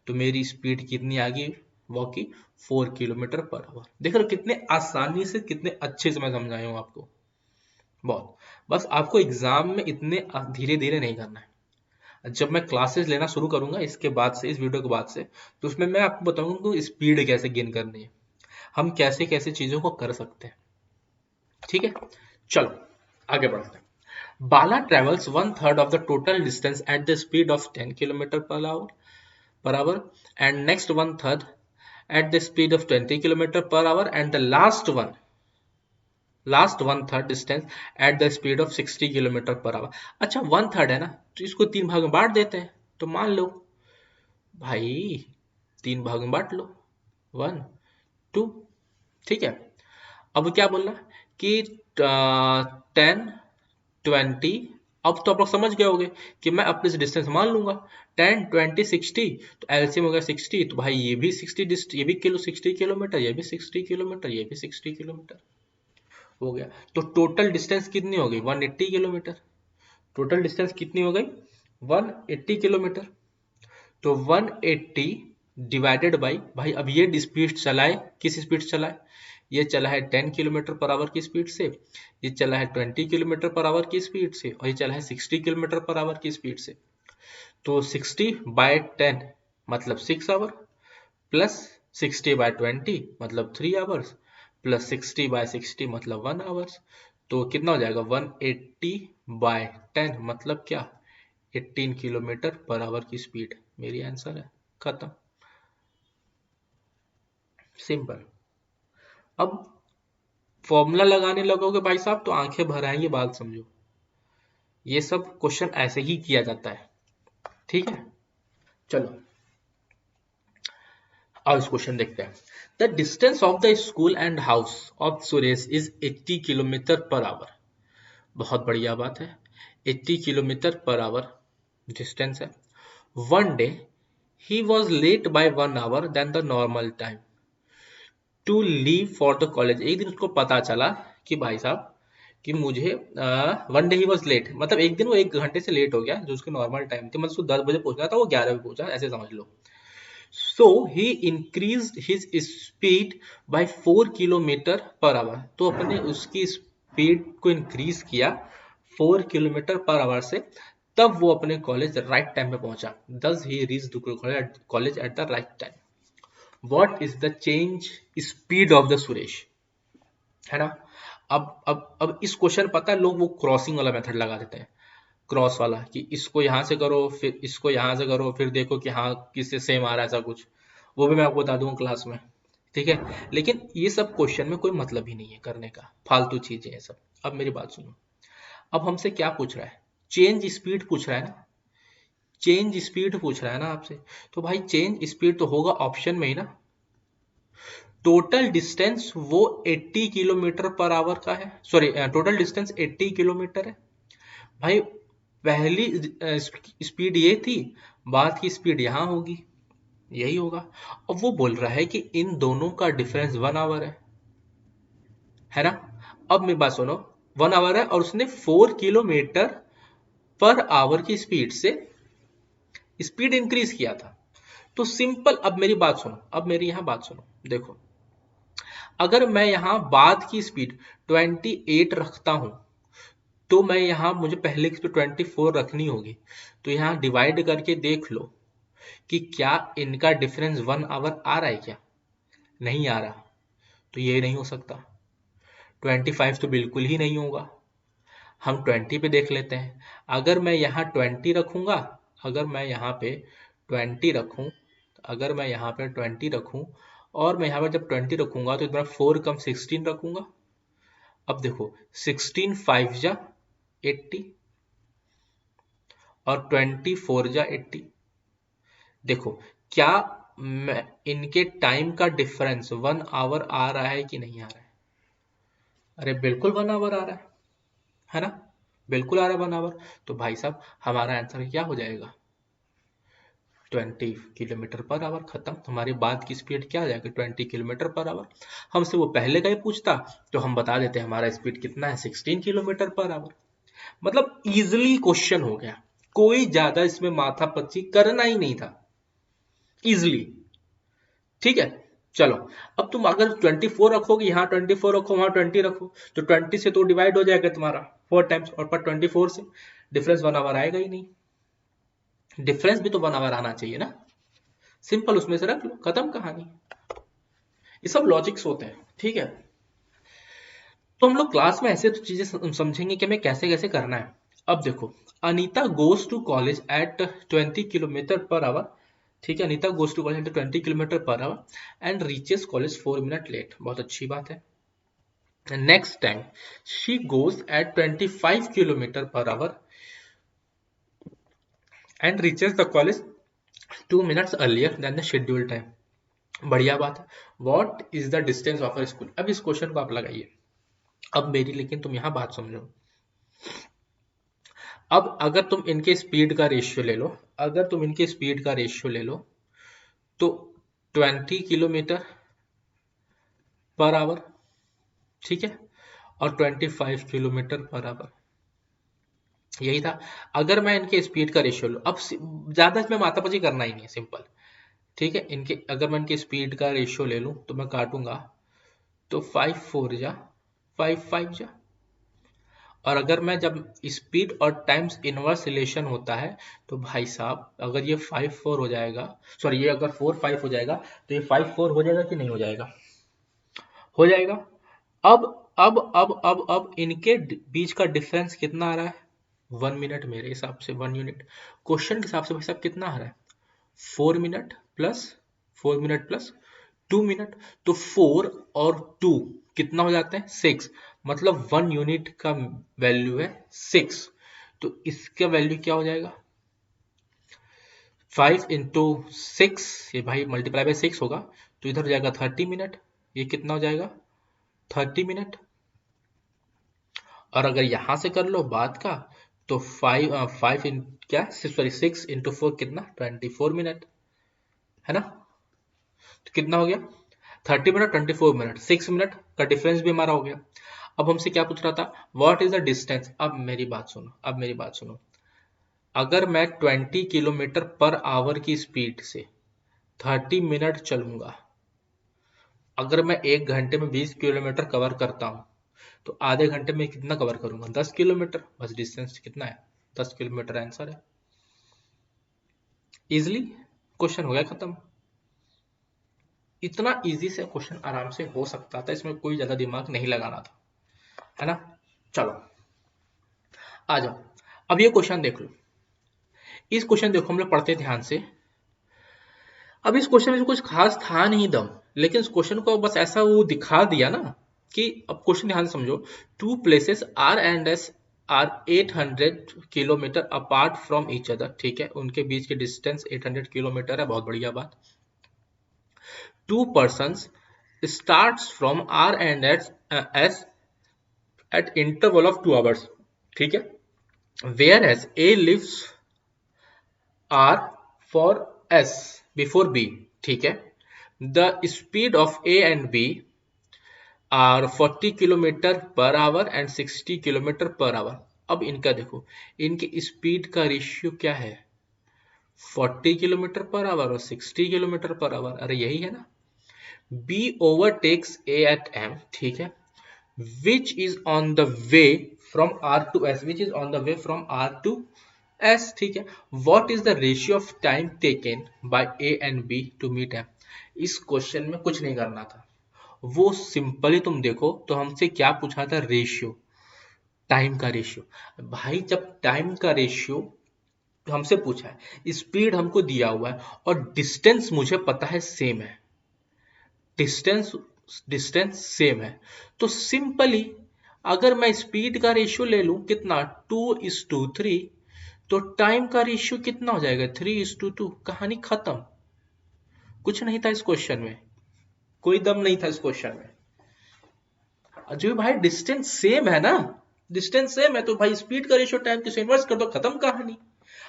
तो मेरी स्पीड कितनी आ गई वॉक की, 4 किलोमीटर पर आवर। देख रहे हो कितने आसानी से, कितने अच्छे से मैं समझाया हूं आपको, बहुत। बस आपको एग्जाम में इतने धीरे धीरे नहीं करना है। जब मैं क्लासेस लेना शुरू करूंगा इसके बाद से, इस वीडियो के बाद से, तो उसमें मैं आपको बताऊंगा कि स्पीड कैसे गेन करनी है, हम कैसे कैसे चीजों को कर सकते हैं। ठीक है, चलो आगे बढ़ते हैं। बाला travels 1/3 of the total distance at the speed of 10 km per hour, and next 1/3 at the speed of 20 km per hour, and the last 1/3 distance at the speed of 60 km per hour। अच्छा 1/3 है ना, तो इसको 3 भाग में बांट देते हैं, तो मान लो भाई 3 भाग में बांट लो, 1 2, ठीक है। अब क्या बोलना कि 10 20, अब तो आप लोग समझ गए होगे कि मैं अपने से डिस्टेंस मान लूंगा 10 20 60, तो एलसीएम हो गया 60, तो भाई ये भी 60 ये भी 60 किलोमीटर, ये भी 60 किलोमीटर, ये भी 60 किलोमीटर हो गया। तो टोटल डिस्टेंस कितनी हो गई? 180 किलोमीटर। टोटल डिस्टेंस कितनी हो गई? 180 किलोमीटर। तो 180 डिवाइडेड बाई, भाई अब ये स्पीड चलाए, किस स्पीड से चलाए? ये चला है 10 किलोमीटर पर आवर की स्पीड से, ये चला है 20 किलोमीटर पर आवर की स्पीड से, और ये चला है 60 किलोमीटर पर आवर की स्पीड से। तो 60/10 मतलब 6 आवर, प्लस 60/20 मतलब 3 आवर्स, प्लस 60/60 मतलब 1 आवर्स। तो कितना हो जाएगा? 180/10 मतलब क्या? 18 किलोमीटर पर आवर की स्पीड मेरी आंसर है। खत्म, सिंपल। अब फॉर्मूला लगाने लगोगे भाई साहब तो आंखें भर आएंगी, बात समझो। ये सब क्वेश्चन ऐसे ही किया जाता है, ठीक है। चलो अब इस क्वेश्चन देखते हैं। The distance of the school and house of Suresh is 80 kilometer per hour. बहुत बढ़िया बात है, 80 किलोमीटर पर आवर डिस्टेंस है। One day he was late by 1 hour than the normal time to leave for the college. एक दिन उसको पता चला कि भाई साहब कि मुझे 1 डे ही वॉज लेट, मतलब एक दिन वो 1 घंटे से लेट हो गया, जो उसकी नॉर्मल टाइम थी, मतलब उसको 10 बजे पहुंचना था, वो 11 बजे पहुंचा, ऐसे समझ लो। So he increase his speed by 4 kilometre per hour. तो अपने उसकी स्पीड को इंक्रीज किया 4 किलोमीटर पर आवर से, तब वो अपने कॉलेज राइट टाइम पे पहुंचा। Thus he reach the college at the right time. What is the change speed of the Suresh, है ना। अब इस क्वेश्चन पता है लोग वो क्रॉसिंग वाला मेथड लगा देते हैं, क्रॉस वाला, कि इसको यहां से करो फिर इसको यहां से करो फिर देखो कि हाँ किससे सेम आ रहा है, ऐसा कुछ। वो भी मैं आपको बता दूंगा क्लास में, ठीक है। लेकिन ये सब क्वेश्चन में कोई मतलब ही नहीं है करने का, फालतू चीजें हैं सब। अब मेरी बात सुनो, अब हमसे क्या पूछ रहा है? चेंज स्पीड पूछ रहा है ना, चेंज स्पीड पूछ रहा है ना आपसे। तो भाई चेंज स्पीड तो होगा ऑप्शन में ही ना। टोटल डिस्टेंस वो 80 किलोमीटर पर आवर का है, सॉरी टोटल डिस्टेंस 80 किलोमीटर है भाई। पहली स्पीड ये थी, बाद की स्पीड यहां होगी, यही होगा। अब वो बोल रहा है कि इन दोनों का डिफरेंस 1 आवर है ना। अब मेरी बात सुनो, 1 आवर है और उसने 4 किलोमीटर पर आवर की स्पीड से स्पीड इंक्रीज किया था। तो सिंपल, अब मेरी बात सुनो, अब मेरी यहां बात सुनो, देखो अगर मैं यहां बाद की स्पीड 28 रखता हूं, तो मैं यहां मुझे पहले की स्पीड 24 रखनी होगी। तो यहां डिवाइड करके देख लो कि क्या इनका डिफरेंस 1 आवर आ रहा है क्या? नहीं आ रहा, तो ये नहीं हो सकता। 25 तो बिल्कुल ही नहीं होगा। हम 20 पे देख लेते हैं। अगर मैं यहाँ 20 रखूंगा, अगर मैं यहाँ पे 20 रखूं, अगर मैं यहाँ पे 20 रखूं, और मैं यहाँ पर जब 20 रखूंगा तो इतना 4 कम 16 रखूंगा। अब देखो 16 5 जा 80 और 24 जा 80। देखो क्या इनके टाइम का डिफरेंस 1 आवर आ रहा है कि नहीं आ रहा है? अरे बिल्कुल 1 आवर आ रहा है ना, बिल्कुल आ रहा है 1 आवर। तो भाई साहब हमारा आंसर क्या हो जाएगा? 20 किलोमीटर पर आवर। खत्म, हमारी बात की स्पीड क्या आ जाएगी? 20 किलोमीटर पर आवर। हमसे वो पहले का ही पूछता तो हम बता देते हमारा स्पीड कितना है, 16 किलोमीटर पर आवर। मतलब इजिली क्वेश्चन हो गया, कोई ज्यादा इसमें माथा पच्ची करना ही नहीं था, इजिली, ठीक है। चलो, अब तुम अगर 24 रखोगे, यहाँ 24 रखो वहां 20 रखो, तो 20 से तो डिवाइड हो जाएगा तुम्हारा 4 टाइम्स, और पर 24 से डिफरेंस 1 आवर आएगा ही नहीं। डिफरेंस भी तो 1 आवर आना चाहिए ना, सिंपल उसमें से रख लो, खत्म कहानी। ये सब लॉजिक्स होते हैं, ठीक है। तो हम लोग क्लास में ऐसे तो चीजें समझेंगे कि हमें कैसे कैसे करना है। अब देखो, Anita goes to college at 20 kilometer per hour, ठीक है। Anita goes to college at 20 kilometer per hour and reaches college 4 minute late, बहुत अच्छी बात है। Next time she goes at 25 kilometer per hour and reaches the college 2 minutes earlier than the schedule time. बढ़िया बात है। What is the distance of a school. अब इस question को आप लगाइए। अब मेरी लेकिन तुम यहाँ बात समझो। अब अगर तुम इनके स्पीड का रेशियो ले लो, अगर तुम इनके स्पीड का रेशियो ले लो तो 20 किलोमीटर पर आवर, ठीक है, और 25 किलोमीटर पर आवर, यही था। अगर मैं इनके स्पीड का रेशियो लूँ, अब ज्यादा इसमें मातापची करना ही नहीं है, सिंपल, ठीक है। इनके अगर मैं इनके स्पीड का रेशियो ले लूँ तो मैं काटूंगा तो 5 4 जा 5 5 जा, और अगर मैं जब स्पीड और टाइम्स इनवर्स रिलेशन होता है तो भाई साहब अगर ये 5 4 हो जाएगा, सॉरी ये अगर 4 5 हो जाएगा तो ये 5 4 हो जाएगा कि नहीं हो जाएगा, हो जाएगा। अब अब इनके बीच का डिफरेंस कितना आ रहा है, 1 मिनट, मेरे हिसाब से 1 यूनिट। क्वेश्चन के हिसाब से भाई साहब कितना आ रहा है, 4 minute plus 4 minute plus 2 minute, तो 4 और 2 कितना हो जाते हैं, 6, मतलब 1 यूनिट का वैल्यू है 6, तो इसका वैल्यू क्या हो जाएगा, 5 इंटू 6, ये भाई मल्टीप्लाई बाय 6 होगा, तो इधर हो जाएगा 30 मिनट, ये कितना हो जाएगा 30 मिनट। और अगर यहां से कर लो बाद का तो 5 इन क्या, सॉरी 6 इंटू 4 कितना, 24 मिनट, है ना। तो कितना हो गया, 30 मिनट 24 मिनट, 6 मिनट का डिफरेंस भी हमारा हो गया। अब हमसे क्या पूछ रहा था, व्हाट इज द डिस्टेंस। अब मेरी बात सुनो, अब मेरी बात सुनो, अगर मैं 20 किलोमीटर पर आवर की स्पीड से 30 मिनट चलूंगा, अगर मैं 1 घंटे में 20 किलोमीटर कवर करता हूं तो आधे घंटे में कितना कवर करूंगा, 10 किलोमीटर, बस डिस्टेंस कितना है, 10 किलोमीटर आंसर है। इजिली क्वेश्चन हो गया खत्म। इतना इजी से क्वेश्चन आराम से हो सकता था, इसमें कोई ज्यादा दिमाग नहीं लगाना था, है ना। चलो आ जाओ, अब ये क्वेश्चन देख लो। इस क्वेश्चन देखो, हम लोग पढ़ते ध्यान से। अब इस क्वेश्चन में कुछ खास था नहीं दम, लेकिन इस क्वेश्चन को बस ऐसा वो दिखा दिया ना कि, अब क्वेश्चन ध्यान से समझो, two places R and S are 800 kilometer apart from each other, ठीक है, उनके बीच के डिस्टेंस 800 किलोमीटर है, बहुत बढ़िया बात। Two persons starts from R and S at interval of 2 hours, ठीक है, whereas A leaves R for S before B, ठीक है, the speed of A and B are 40 kilometer per hour and 60 kilometre per hour. अब इनका देखो, इनकी speed का ratio क्या है, 40 किलोमीटर पर आवर और 60 किलोमीटर पर आवर, अरे यही है ना। B overtakes A at M, ठीक है, which is on the way from R to S, which is on the way from R to S, ठीक है। What is the ratio of time taken by A and B to meet M। इस question में कुछ नहीं करना था, वो simply तुम देखो तो हमसे क्या पूछा था, रेशियो, टाइम का रेशियो। भाई जब टाइम का रेशियो हमसे पूछा है, स्पीड हमको दिया हुआ है और डिस्टेंस मुझे पता है सेम है, डिस्टेंस डिस्टेंस सेम है, तो सिंपली अगर मैं स्पीड का रेशियो ले लूं कितना, 2:3, तो टाइम का रेशियो कितना हो जाएगा, 3:2, कहानी खत्म। कुछ नहीं था इस क्वेश्चन में, कोई दम नहीं था इस क्वेश्चन में। जो भाई डिस्टेंस सेम है ना, डिस्टेंस सेम है तो भाई स्पीड का रेशियो टाइम के इनवर्स कर दो, खत्म कहानी।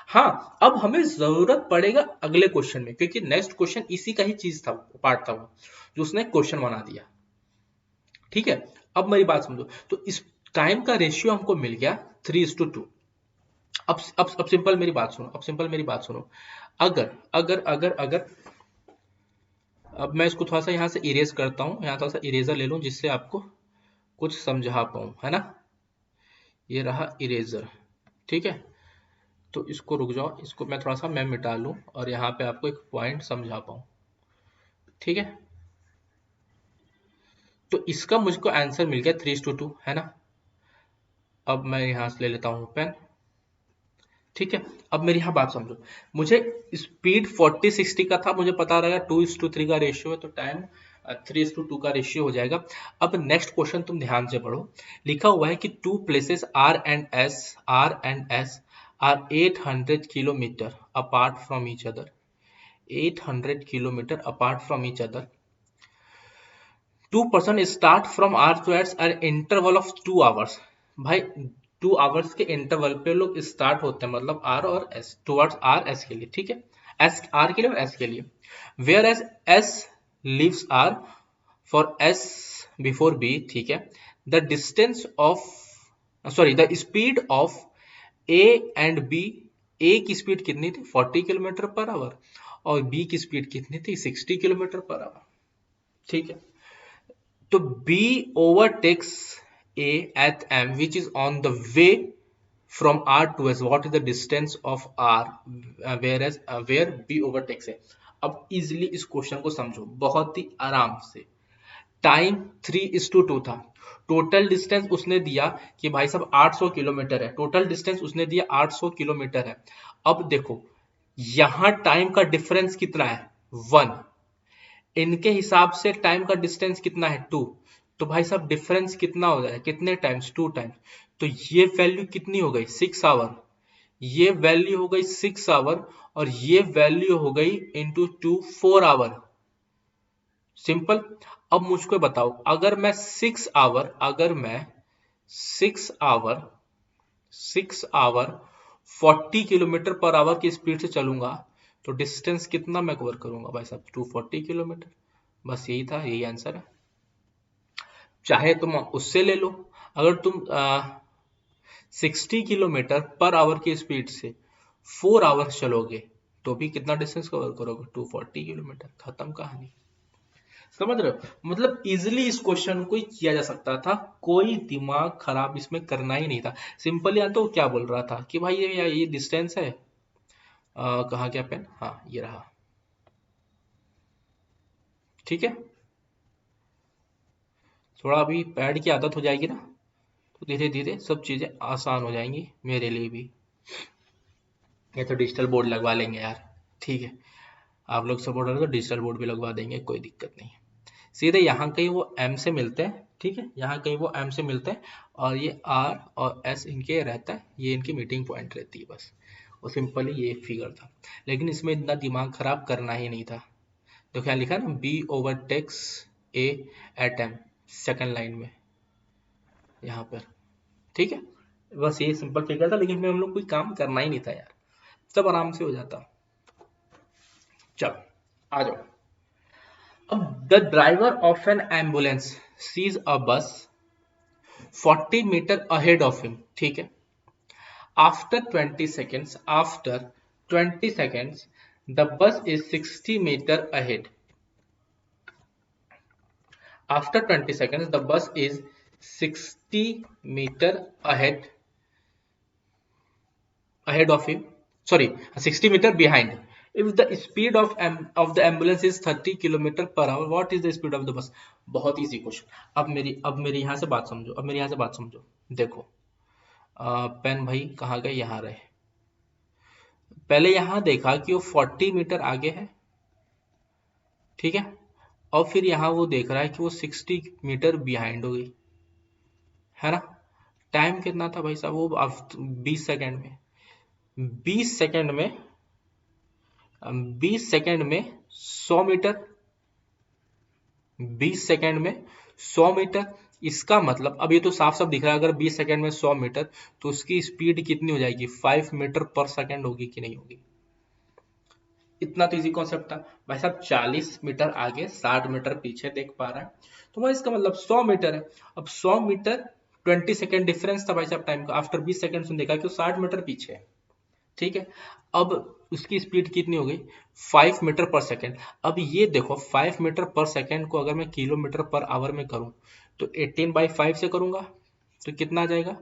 हाँ, अब हमें जरूरत पड़ेगा अगले क्वेश्चन में, क्योंकि नेक्स्ट क्वेश्चन इसी का ही चीज था, पार्ट था वो, जो उसने क्वेश्चन बना दिया, ठीक है। अब मेरी बात समझो, तो इस टाइम का रेशियो हमको मिल गया 3:2। अब सिंपल मेरी बात सुनो, अब सिंपल मेरी बात सुनो, अगर अगर अगर अगर अब मैं इसको थोड़ा सा यहाँ से इरेज करता हूँ, यहाँ थोड़ा सा इरेजर ले लूँ जिससे आपको कुछ समझा पाऊँ, है ना। ये रहा इरेजर, ठीक है, तो इसको रुक जाओ, इसको मैं थोड़ा सा मैं मिटा लूँ और यहाँ पे आपको एक पॉइंट समझा पाऊँ, ठीक है। तो इसका मुझको आंसर मिल गया 3:2, है ना। अब मैं यहाँ से ले लेता हूँ पेन, ठीक है। अब मेरी यहाँ बात समझो, मुझे स्पीड 40-60 का था, मुझे पता रहेगा 2:3 का रेशियो है, तो टाइम 3:2 का रेशियो हो जाएगा। अब नेक्स्ट क्वेश्चन तुम ध्यान से पढ़ो, लिखा हुआ है कि two places R and S are 800 kilometer apart from each other. 800 kilometer apart from each other. Two person start from R towards an interval of 2 hours. भाई 2 hours के इंटरवल पे लोग स्टार्ट होते हैं, मतलब R और S, टुवर्ड्स R S के लिए, ठीक है, S R के लिए और S के लिए. Whereas S leaves R for S before B, ठीक है. The distance of sorry the speed of A and B. A की स्पीड कितनी थी 40 किलोमीटर पर आवर और B की स्पीड कितनी थी 60 किलोमीटर पर आवर, ठीक है. तो B overtakes A at M, which is on the way from R to S. What is the distance of R, where B overtakes A? अब easily इस question को समझो बहुत ही आराम से. टाइम 3:2 था. टोटल डिस्टेंस उसने दिया कि भाई साहब 800 किलोमीटर है. टोटल डिस्टेंस उसने दिया 800 किलोमीटर है. अब देखो यहां टाइम का डिफरेंस कितना है 1, इनके हिसाब से टाइम का डिस्टेंस कितना है 2. तो भाई साहब डिफरेंस कितना हो जाए, कितने टाइम्स 2 टाइम्स. तो ये वैल्यू कितनी हो गई 6 आवर. ये वैल्यू हो गई 6 आवर और ये वैल्यू हो गई इंटू 2 4 आवर. सिंपल. अब मुझको बताओ अगर मैं 6 आवर 40 किलोमीटर पर आवर की स्पीड से चलूंगा तो डिस्टेंस कितना मैं कवर करूंगा भाई साहब 240 किलोमीटर. बस यही था, यही आंसर है. चाहे तुम उससे ले लो, अगर तुम 60 किलोमीटर पर आवर की स्पीड से 4 आवर्स चलोगे तो भी कितना डिस्टेंस कवर करोगे 240 किलोमीटर. खत्म कहानी. समझ रहे हो, मतलब इजिली इस क्वेश्चन को किया जा सकता था, कोई दिमाग खराब इसमें करना ही नहीं था. सिंपल. या तो क्या बोल रहा था कि भाई ये डिस्टेंस है, कहाँ क्या पेन, हाँ ये रहा, ठीक है. थोड़ा अभी पैड की आदत हो जाएगी ना तो धीरे धीरे सब चीजें आसान हो जाएंगी मेरे लिए भी. ये तो डिजिटल बोर्ड लगवा लेंगे यार, ठीक है. आप लोग सपोर्ट करो तो डिजिटल बोर्ड भी लगवा देंगे, कोई दिक्कत नहीं. सीधे यहाँ कहीं वो M से मिलते हैं, ठीक है, यहाँ कहीं वो M से मिलते हैं और ये R और S इनके रहता है, ये इनकी मीटिंग पॉइंट रहती है बस. और सिंपली ये फिगर था, लेकिन इसमें इतना दिमाग खराब करना ही नहीं था. तो क्या लिखा ना B overtakes A at M, second line में यहाँ पर, ठीक है. बस ये सिंपल फिगर था, लेकिन हम लोग कोई काम करना ही नहीं था यार, सब आराम से हो जाता. चलो आ जाओ. The driver of an ambulance sees a bus 40 meter ahead of him, ठीक है. After 20 seconds, the bus is 60 meter ahead. After 20 seconds, the bus is 60 meter ahead of him. Sorry, 60 meter behind. If the speed of the ambulance is 30 kilometre per our, what is the speed of the bus? बहुत easy question. अब मेरी यहाँ से बात समझो. देखो pen भाई कहाँ गए, यहाँ रहे. पहले यहाँ देखा कि वो 40 मीटर आगे है, ठीक है, और फिर यहाँ वो देख रहा है कि वो 60 मीटर बिहाइंड हो गई है ना. टाइम कितना था भाई साहब, वो 20 सेकेंड में 20 सेकेंड में 100 मीटर. 20 सेकेंड में 100 मीटर. इसका मतलब अब ये तो साफ साफ दिख रहा है, अगर 20 सेकेंड में 100 मीटर तो उसकी स्पीड कितनी हो जाएगी 5 मीटर पर सेकेंड होगी कि नहीं होगी. इतना तो इजी कॉन्सेप्ट था भाई साहब. 40 मीटर आगे 60 मीटर पीछे देख पा रहा है, तो भाई इसका मतलब 100 मीटर है. अब 100 मीटर 20 सेकेंड डिफरेंस था भाई साहब टाइम का. आफ्टर 20 सेकेंड उसने देखा कि वो 60 मीटर पीछे है, ठीक है. अब उसकी स्पीड कितनी हो गई 5 मीटर पर सेकेंड. अब ये देखो 5 मीटर पर सेकेंड को अगर मैं किलोमीटर पर आवर में करूं तो 18/5 से करूंगा तो कितना आ जाएगा,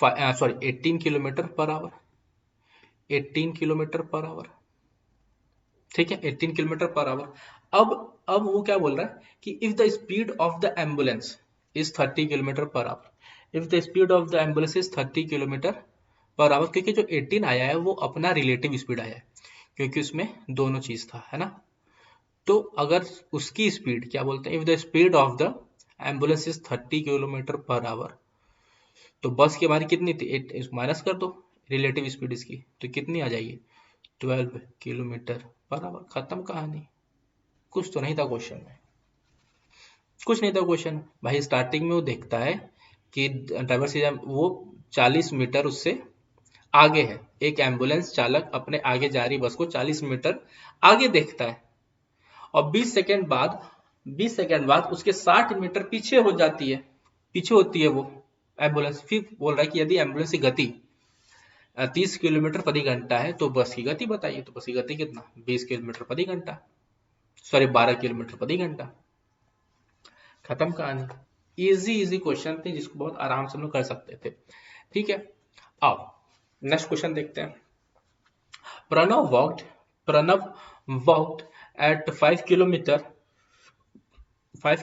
18 kilometre per our. 18 kilometre per hour, ठीक है, 18 किलोमीटर पर आवर. अब वो क्या बोल रहा है कि if the speed of the ambulance is 30 kilometre per our. If the speed of the ambulance is 30 kilometre per our, क्योंकि जो 18 आया है वो अपना रिलेटिव स्पीड आया है, क्योंकि उसमें दोनों चीज था, है ना. तो अगर उसकी स्पीड क्या बोलते हैं, if the speed of the ambulance is 30 kilometre per hour, तो बस की हमारी कितनी थी, माइनस कर दो रिलेटिव स्पीड इसकी, तो कितनी आ जाएगी 12 किलोमीटर पर आवर। खत्म कहानी। कुछ तो नहीं था क्वेश्चन में, कुछ नहीं था क्वेश्चन भाई। स्टार्टिंग में वो देखता है कि ड्राइवर से वो 40 मीटर उससे आगे है, एक एम्बुलेंस चालक अपने आगे जा रही बस को 40 मीटर आगे देखता है, और 20 सेकंड बाद उसके 60 मीटर पीछे हो जाती है, पीछे होती है वो एम्बुलेंस। फिर बोल रहा है कि यदि एम्बुलेंस की गति 30 किलोमीटर प्रति घंटा है तो बस की गति बताइए। तो बस की गति कितना, 20 किलोमीटर प्रति घंटा, सॉरी 12 किलोमीटर प्रति घंटा। खत्म कहानी। इजी इजी क्वेश्चन थे जिसको बहुत आराम से हम लोग कर सकते थे। ठीक है, आओ नेक्स्ट क्वेश्चन देखते हैं। Pranav walked at 5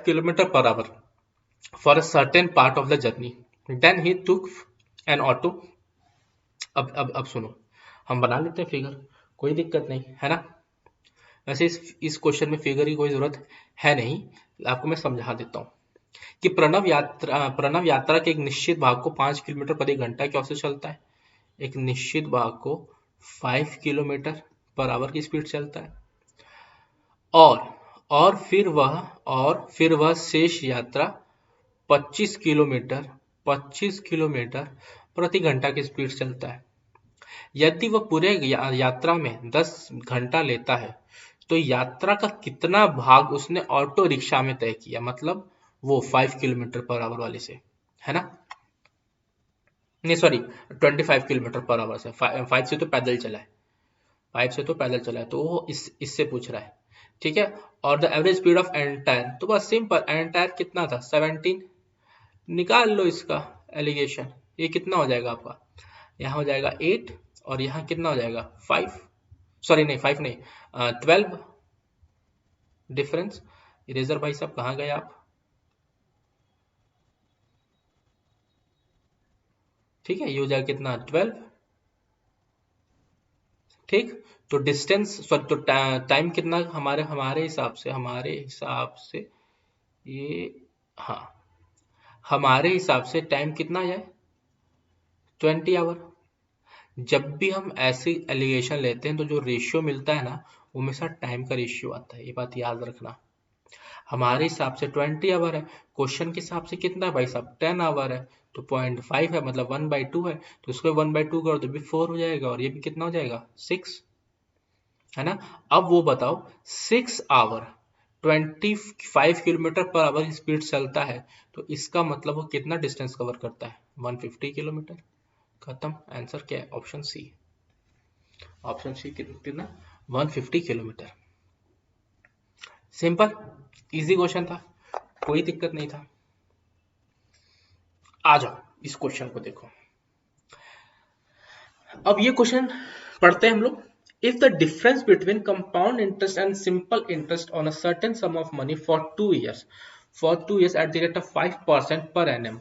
kilometer per hour for a certain part of the journey. Then he took an auto. अब सुनो, हम बना लेते हैं फिगर, कोई दिक्कत नहीं है ना। वैसे इस क्वेश्चन में फिगर की कोई जरूरत है नहीं, आपको मैं समझा देता हूँ कि प्रणव यात्रा के एक निश्चित भाग को 5 किलोमीटर प्रति घंटा की ओर से चलता है। एक निश्चित भाग को 5 किलोमीटर पर आवर की स्पीड चलता है, और फिर वह शेष यात्रा 25 किलोमीटर प्रति घंटा की स्पीड चलता है। यदि वह पूरे यात्रा में 10 घंटा लेता है तो यात्रा का कितना भाग उसने ऑटो रिक्शा में तय किया, मतलब वो 5 किलोमीटर पर आवर वाले से, है ना। नहीं सॉरी 25 किलोमीटर पर आवर से, 5 से तो पैदल चला है, 5 से तो पैदल चला है, तो वो इससे पूछ रहा है। ठीक है, और the average speed of entire, तो बस सिंपल, एंटायर कितना था 17, निकाल लो इसका एलिगेशन। ये कितना हो जाएगा आपका, यहाँ हो जाएगा 8 और यहाँ कितना हो जाएगा 5, सॉरी नहीं 5 नहीं 12 डिफरेंस। इरेजर भाई साहब कहाँ गए आप। ठीक है, ये हो जाएगा कितना 12। ठीक, तो डिस्टेंस सॉरी तो टाइम कितना हमारे हिसाब से ये, हाँ हमारे हिसाब से टाइम कितना है 20 आवर। जब भी हम ऐसी एलिगेशन लेते हैं तो जो रेशियो मिलता है ना वो हमेशा टाइम का रेशियो आता है, ये बात याद रखना। हमारे हिसाब से 20 आवर है, क्वेश्चन के हिसाब से कितना है भाई साहब 10 आवर है, तो 0.5 है मतलब 1/2 है, तो इसको 1/2 करो तो भी 4 हो जाएगा, और ये भी कितना हो जाएगा 6, है ना। अब वो बताओ 6 hour 25 kilometer per hour speed चलता है, तो इसका मतलब वो कितना डिस्टेंस कवर करता है 150 किलोमीटर। खत्म, आंसर क्या है ऑप्शन सी। ऑप्शन सी कितना 150 किलोमीटर। सिंपल इजी क्वेश्चन था, कोई दिक्कत नहीं था। आ जाओ इस क्वेश्चन को देखो। अब ये क्वेश्चन पढ़ते हैं हम लोग। If the difference between compound interest and simple interest on a certain some of money for 2 years at the rate of 5% पर एनएम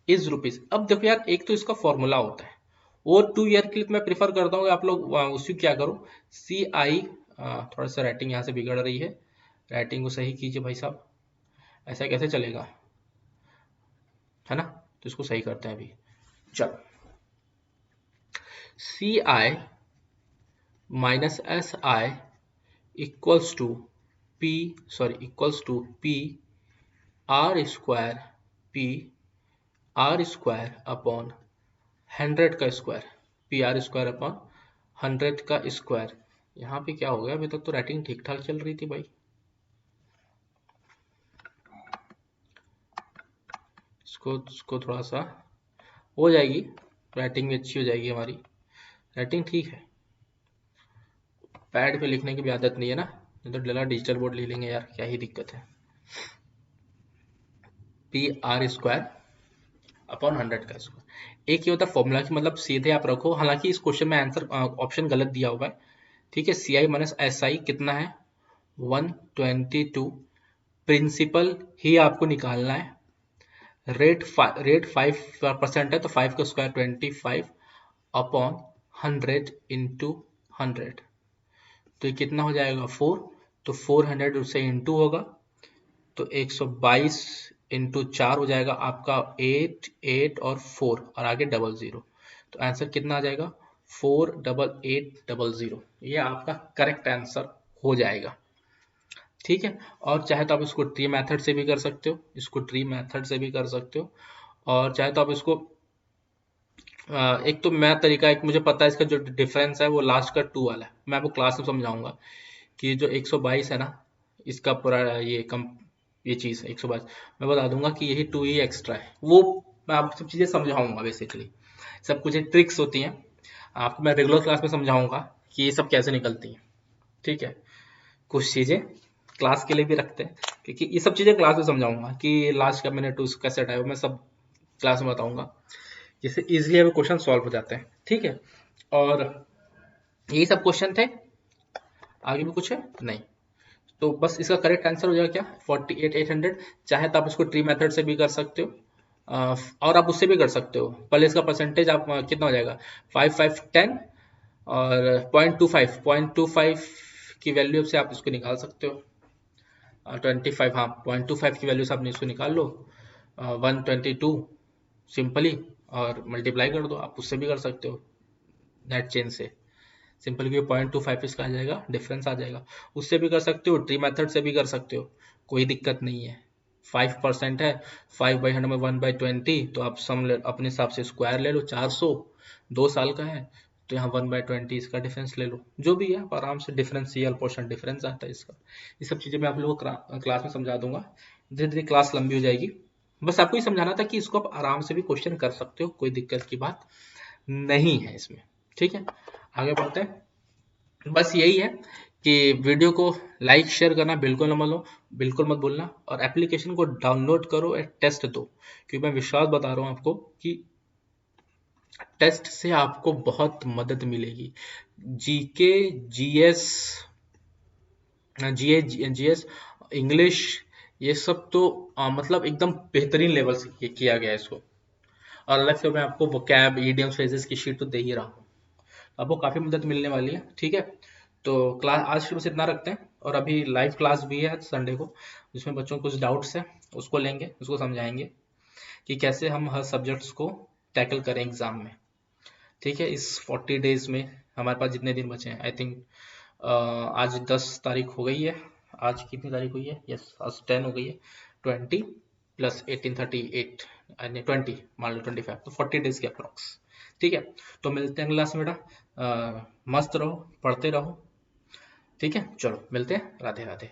इज रुपीज। अब देखो यार, एक तो इसका फॉर्मूला होता है, और 2 ईयर के लिए मैं प्रीफर करता हूँ आप लोग उसी क्या करो CI, थोड़ा सा राइटिंग यहाँ से बिगड़ रही है, राइटिंग को सही कीजिए भाई साहब, ऐसा कैसे चलेगा, है ना। तो इसको सही करते हैं अभी, चलो CI minus SI equals to P R square upon 100 का स्क्वायर, PR स्क्वायर अपॉन 100 का स्क्वायर। यहाँ पे क्या हो गया, अभी तक तो राइटिंग ठीक ठाक चल रही थी भाई, इसको थोड़ा सा हो जाएगी, राइटिंग भी अच्छी हो जाएगी हमारी, राइटिंग ठीक है। पैड पे लिखने की भी आदत नहीं है ना, नहीं तो डला डिजिटल बोर्ड लिख लेंगे यार, क्या ही दिक्कत है। PR स्क्वायर अपॉन 100 का स्क्वायर, एक ये होता है फॉर्मूला की, मतलब सीधे आप रखो। हालांकि इस क्वेश्चन में आंसर ऑप्शन गलत दिया हुआ है, ठीक है। CI माइनस SI कितना है 122, प्रिंसिपल ही आपको निकालना है, रेट 5% है तो 5 का स्क्वायर 25 अपॉन 100 इंटू 100, तो ये कितना हो जाएगा 4, तो 400 उससे इंटू होगा, तो 122 इंटू 4 हो जाएगा आपका 8 और 4 और आगे 00, तो आंसर कितना आ जाएगा 48800। ये आपका करेक्ट आंसर हो जाएगा। ठीक है, और चाहे तो आप इसको ट्री मेथड से भी कर सकते हो, इसको ट्री मेथड से भी कर सकते हो, और चाहे तो आप इसको एक तो मैं तरीका, एक मुझे पता है इसका जो डिफरेंस है वो लास्ट का 2 वाला है, मैं आपको क्लास में समझाऊंगा कि जो 122 है ना, इसका पूरा ये कम, ये चीज़ 122 मैं बता दूंगा कि यही 2 ही एक्स्ट्रा है, वो मैं आपको सब चीज़ें समझाऊंगा। बेसिकली सब कुछ ट्रिक्स होती हैं, आपको मैं रेगुलर क्लास में समझाऊंगा कि ये सब कैसे निकलती हैं। ठीक है, कुछ चीज़ें क्लास के लिए भी रखते हैं, क्योंकि ये सब चीज़ें क्लास में समझाऊंगा कि लास्ट का मिनट कैसे टाइप मैं सब क्लास में बताऊंगा, जिससे इजीली हमें क्वेश्चन सॉल्व हो जाते हैं। ठीक है, और यही सब क्वेश्चन थे, आगे भी कुछ है नहीं, तो बस इसका करेक्ट आंसर हो जाएगा क्या 48800। चाहे तो आप इसको ट्री मेथड से भी कर सकते हो, और आप उससे भी कर सकते हो। पहले इसका परसेंटेज आप कितना हो जाएगा 5 5 10 और 0.25 की वैल्यू से आप इसको निकाल सकते हो। 25, हाँ 0.25 की वैल्यू से आपने इसको निकाल लो 122 सिंपली, और मल्टीप्लाई कर दो। आप उससे भी कर सकते हो नेट चेन से सिंपल, क्योंकि 0.25 इसका आ जाएगा, डिफरेंस आ जाएगा। उससे भी कर सकते हो, ट्री मेथड से भी कर सकते हो, कोई दिक्कत नहीं है। 5% है, 5/100 में 1/20, तो आप अपने हिसाब से स्क्वायर ले लो, 400 2 साल का है, तो यहाँ 1/20 इसका डिफरेंस ले लो, जो भी है आप आराम से, डिफरेंशियल पोर्शन डिफरेंस आता है इसका। ये सब चीज़ें मैं आप लोगों को क्लास में समझा दूंगा, धीरे धीरे क्लास लंबी हो जाएगी। बस आपको ये समझाना था कि इसको आप आराम से भी क्वेश्चन कर सकते हो, कोई दिक्कत की बात नहीं है इसमें। ठीक है, आगे बढ़ते हैं। बस यही है कि वीडियो को लाइक शेयर करना बिल्कुल मत भूलना, और एप्लीकेशन को डाउनलोड करो और टेस्ट दो, क्योंकि मैं विश्वास बता रहा हूँ आपको कि टेस्ट से आपको बहुत मदद मिलेगी। जीके, जीएस, जीएस, इंग्लिश, ये सब तो मतलब एकदम बेहतरीन लेवल से किया गया है इसको, और अलग से मैं आपको वोकैब, ईडियम्स, फ्रेजेस की शीट तो दे ही रहा हूँ, आपको काफ़ी मदद मिलने वाली है। ठीक है, तो क्लास आज फिर बस इतना रखते हैं, और अभी लाइव क्लास भी है संडे को, जिसमें बच्चों को कुछ डाउट्स है उसको लेंगे, उसको समझाएंगे कि कैसे हम हर सब्जेक्ट्स को टैकल करें एग्जाम में। ठीक है, इस 40 डेज में हमारे पास जितने दिन बचे हैं, आई थिंक आज 10 तारीख हो गई है, आज कितनी तारीख हुई है, यस आज 10 हो गई है, 20 + 18 38 यानी 20, मान लो 25, तो 40 डेज के अप्रॉक्स। ठीक है, तो मिलते हैं क्लास में बेटा, मस्त रहो, पढ़ते रहो। ठीक है, चलो मिलते हैं, राधे राधे।